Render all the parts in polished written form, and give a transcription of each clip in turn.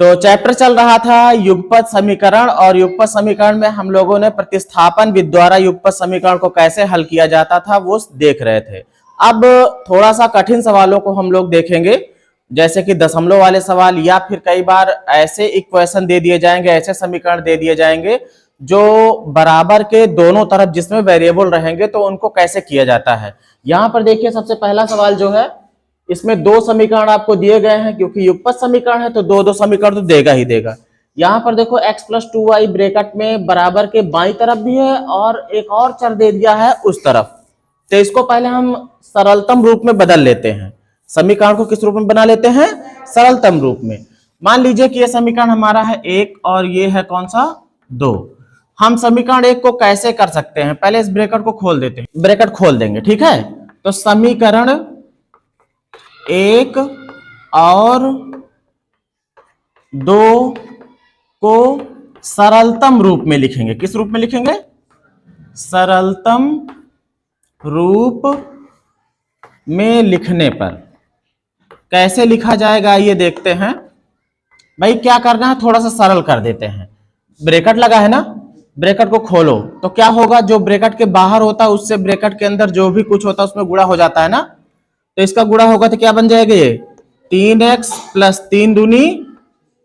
तो चैप्टर चल रहा था युगपत समीकरण, और युगपत समीकरण में हम लोगों ने प्रतिस्थापन विधि द्वारा युगपत समीकरण को कैसे हल किया जाता था वो देख रहे थे। अब थोड़ा सा कठिन सवालों को हम लोग देखेंगे, जैसे कि दशमलव वाले सवाल, या फिर कई बार ऐसे इक्वेशन दे दिए जाएंगे, ऐसे समीकरण दे दिए जाएंगे जो बराबर के दोनों तरफ जिसमें वेरिएबल रहेंगे, तो उनको कैसे किया जाता है। यहां पर देखिए सबसे पहला सवाल जो है, इसमें दो समीकरण आपको दिए गए हैं, क्योंकि युगपत समीकरण है तो दो दो समीकरण तो देगा ही देगा। यहां पर देखो x + 2y ब्रैकेट में बराबर के बाईं तरफ भी है और एक और चर दे दिया है उस तरफ। तो इसको पहले हम सरलतम रूप में बदल लेते हैं। समीकरण को किस रूप में बना लेते हैं? सरलतम रूप में। मान लीजिए कि यह समीकरण हमारा है 1 और ये है कौन सा? 2। हम समीकरण 1 को कैसे कर सकते हैं? पहले इस ब्रैकेट को खोल देते हैं, ब्रैकेट खोल देंगे, ठीक है। तो समीकरण 1 और 2 को सरलतम रूप में लिखेंगे। किस रूप में लिखेंगे? सरलतम रूप में लिखने पर कैसे लिखा जाएगा ये देखते हैं। भाई क्या करना है, थोड़ा सा सरल कर देते हैं। ब्रैकेट लगा है ना, ब्रैकेट को खोलो तो क्या होगा, जो ब्रैकेट के बाहर होता है उससे ब्रैकेट के अंदर जो भी कुछ होता है उसमें गुणा हो जाता है ना। तो इसका गुणा होगा तो क्या बन जाएगा, ये 3x + 3 दूनी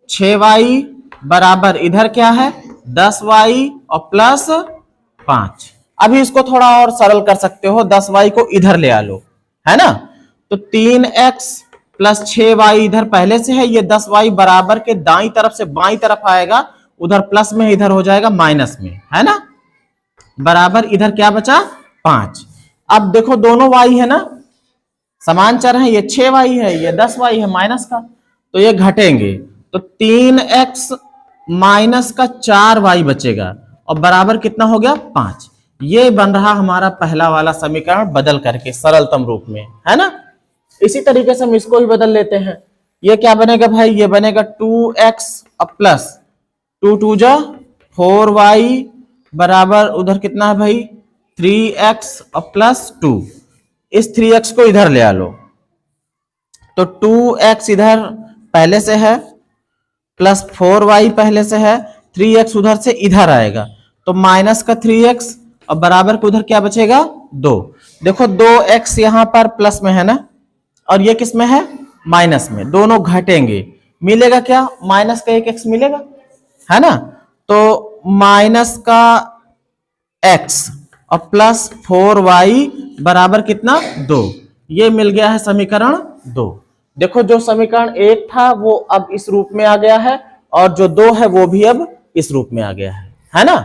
6y बराबर इधर क्या है 10y और +5। अभी इसको थोड़ा और सरल कर सकते हो, 10y को इधर ले आ लो, है ना। तो 3x + 6y इधर पहले से है, ये 10y बराबर के दाईं तरफ से बाईं तरफ आएगा, उधर प्लस में इधर हो जाएगा माइनस में, है ना। बराबर इधर क्या बचा 5। अब देखो दोनों y है ना, समान चर है, ये 6y है, ये 10y है माइनस का, तो ये घटेंगे। तो 3x - 4y बचेगा और बराबर कितना हो गया 5। ये बन रहा हमारा पहला वाला समीकरण बदल करके सरलतम रूप में, है ना। इसी तरीके से हम इसको ही बदल लेते हैं। ये क्या बनेगा भाई, ये बनेगा 2x + 2 2 जा 4y बराबर उधर कितना है भाई 3x + 2। इस 3x को इधर ले आ लो, तो 2x इधर पहले से है प्लस 4y पहले से है, 3x उधर से इधर आएगा तो माइनस का 3x और बराबर को उधर क्या बचेगा 2। देखो 2x यहां पर प्लस में है ना, और ये किस में है माइनस में, दोनों घटेंगे, मिलेगा क्या माइनस का 1x मिलेगा, है ना। तो माइनस का x और प्लस 4y बराबर कितना 2। ये मिल गया है समीकरण 2। देखो जो समीकरण 1 था वो अब इस रूप में आ गया है, और जो 2 है वो भी अब इस रूप में आ गया है ना।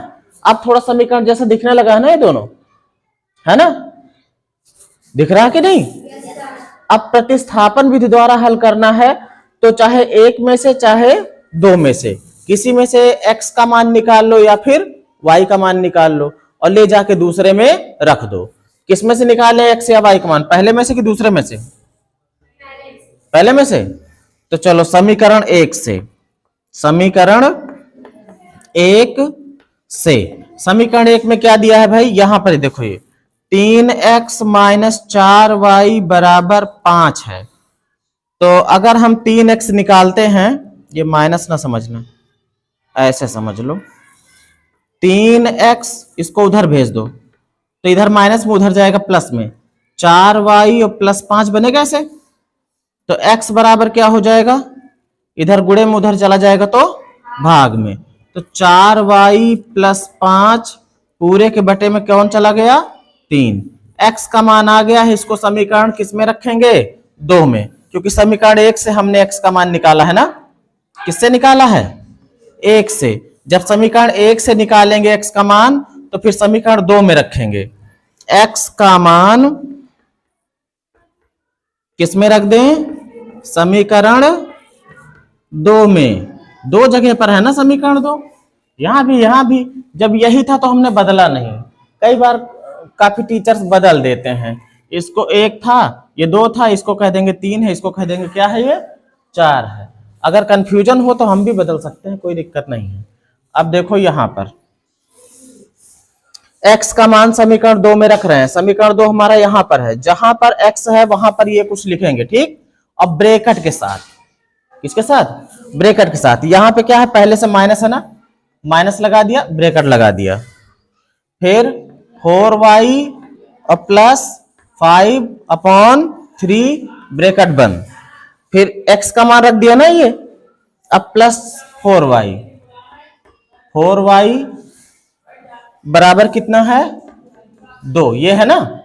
अब थोड़ा समीकरण जैसा दिखने लगा है ना, ये दोनों, है ना, दिख रहा है कि नहीं। अब प्रतिस्थापन विधि द्वारा हल करना है, तो चाहे एक में से चाहे दो में से किसी में से x का मान निकाल लो या फिर y का मान निकाल लो और ले जाके दूसरे में रख दो। किस में से निकाले x या y का मान, पहले में से कि दूसरे में से? पहले में से। तो चलो समीकरण 1 से, समीकरण 1 से, समीकरण 1 में क्या दिया है भाई, यहां पर देखो ये 3x - 4y बराबर 5 है। तो अगर हम 3x निकालते हैं, ये माइनस ना समझना, ऐसे समझ लो, 3x इसको उधर भेज दो तो इधर माइनस में उधर जाएगा प्लस में, 4y और +5 बनेगा ऐसे। तो x बराबर क्या हो जाएगा, इधर गुणे में उधर चला जाएगा तो भाग में, तो 4y + 5 पूरे के बटे में कौन चला गया 3। x का मान आ गया है, इसको समीकरण किस में रखेंगे 2 में, क्योंकि समीकरण 1 से हमने x का मान निकाला है ना। किससे निकाला है 1 से। जब समीकरण 1 से निकालेंगे x का मान, तो फिर समीकरण 2 में रखेंगे। x का मान किस में रख दें, समीकरण 2 में। 2 जगह पर है ना समीकरण 2, यहां भी। जब यही था तो हमने बदला नहीं। कई बार काफी टीचर्स बदल देते हैं, इसको 1 था, ये 2 था, इसको कह देंगे 3 है, इसको कह देंगे क्या है ये 4 है। अगर कंफ्यूजन हो तो हम भी बदल सकते हैं, कोई दिक्कत नहीं है। अब देखो यहां पर x का मान समीकरण 2 में रख रहे हैं। समीकरण 2 हमारा यहां पर है, जहां पर x है वहां पर ये कुछ लिखेंगे, ठीक, और ब्रैकेट के साथ। किसके साथ? ब्रैकेट के साथ। यहां पे क्या है, पहले से माइनस है ना, माइनस लगा दिया, ब्रैकेट लगा दिया। फिर 4y और प्लस 5/3 ब्रैकेट बंद। फिर x का मान रख दिया ना ये, अब प्लस 4y। 4y बराबर कितना है? 2, ये है ना।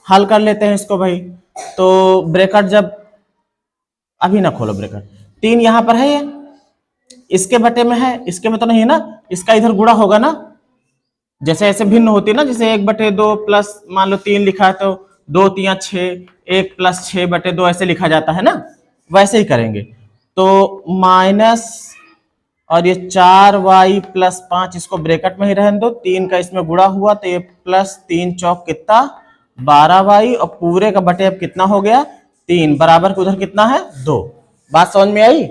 हल कर लेते हैं इसको भाई। तो ब्रैकेट जब, अभी ना खोलो ब्रैकेट, 3 यहां पर है, ये इसके बटे में है, इसके में तो नहीं है ना, इसका इधर गुणा होगा ना। जैसे ऐसे भिन्न होती है ना, जैसे 1/2 प्लस मान लो 3 लिखा है तो 2 3 6, 1 प्लस 6/2 ऐसे लिखा जाता है ना, वैसे ही करेंगे। तो माइनस और ये 4y प्लस 5 इसको ब्रैकेट में ही रहने दो, 3 का इसमें गुणा हुआ तो ये प्लस 3 चौक कितना 12y, और पूरे का बटे अब कितना हो गया 3, बराबर उधर कितना है 2। बात समझ में आई?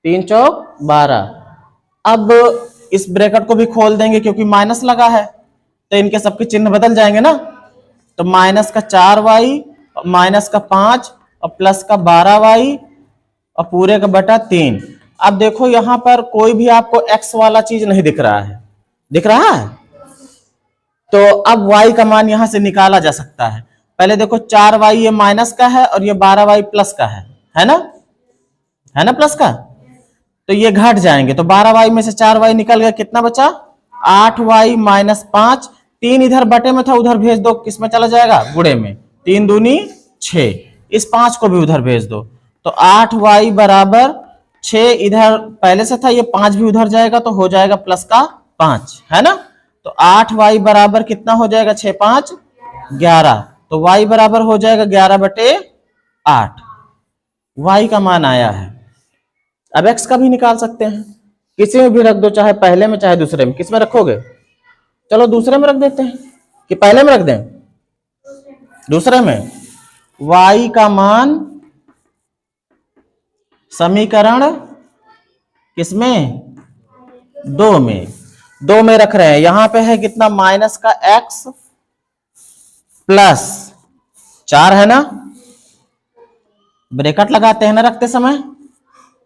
3 चौक 12। अब इस ब्रैकेट को भी खोल देंगे क्योंकि माइनस लगा है, तो इनके सबके चिन्ह बदल जाएंगे ना। तो माइनस का 4y, माइनस का 5 और प्लस का 12y और पूरे का बटा 3। अब देखो यहां पर कोई भी आपको x वाला चीज नहीं दिख रहा है, दिख रहा है? तो अब y का मान यहां से निकाला जा सकता है। पहले देखो 4y ये माइनस का है और ये 12y प्लस का है ना, है ना प्लस का। तो ये घट जाएंगे, तो 12y में से 4y निकल गया, कितना बचा 8y माइनस 5। 3 इधर बटे में था, उधर भेज दो, किस में चला जाएगा गुणे में, 3 दूनी 6, इस 5 को भी उधर भेज दो। तो 8y बराबर 6, इधर पहले से था, ये 5 भी उधर जाएगा तो हो जाएगा प्लस का 5, है ना। तो 8y बराबर कितना हो जाएगा, 6 5 11, तो y बराबर हो जाएगा 11/8। y का मान आया है। अब x का भी निकाल सकते हैं, किसी में भी रख दो, चाहे पहले में चाहे दूसरे में। किस में रखोगे? चलो दूसरे में रख देते हैं, कि पहले में रख दें? दूसरे में। y का मान समीकरण किसमें? 2 में। 2 में रख रहे हैं। यहां पे है कितना, माइनस का x प्लस 4 है ना, ब्रैकेट लगाते हैं ना रखते समय,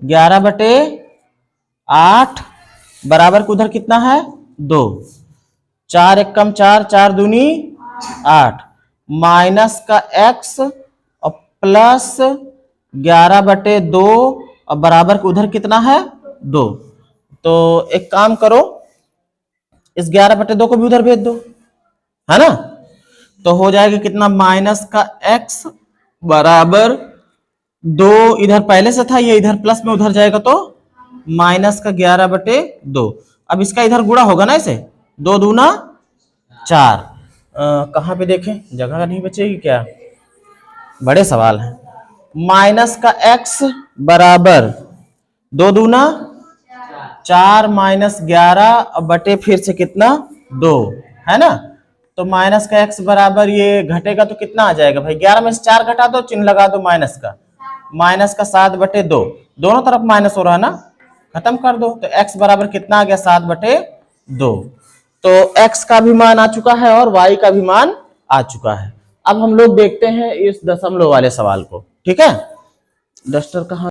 11/8 बराबर उधर कितना है 2, 4 1 कम 4, 4 दूनी 8, माइनस का x और प्लस 11/2 और बराबर उधर कितना है 2। तो एक काम करो, इस 11/2 को भी उधर भेज दो, है ना। तो हो जाएगा कितना, माइनस का x बराबर 2, इधर पहले से था, ये इधर प्लस में उधर जाएगा तो माइनस का 11/2। अब इसका इधर गुणा होगा ना, इसे 2 दूना 4। कहां पे देखें, जगह नहीं बचेगी क्या, बड़े सवाल है। माइनस का x बराबर 2 दूना 4 माइनस 11 और बटे फिर से कितना 2, है ना। तो माइनस का x बराबर, ये घटेगा तो कितना आ जाएगा भाई, 11 में से 4 घटा दो, चिन्ह लगा दो माइनस का, माइनस का 7/2, दोनों तरफ माइनस हो रहा है ना, खत्म कर दो। तो x बराबर कितना आ गया 7/2। तो x का भी मान आ चुका है और y का भी मान आ चुका है। अब हम लोग देखते हैं इस दशमलव वाले सवाल को, ठीक है। डस्टर कहाँ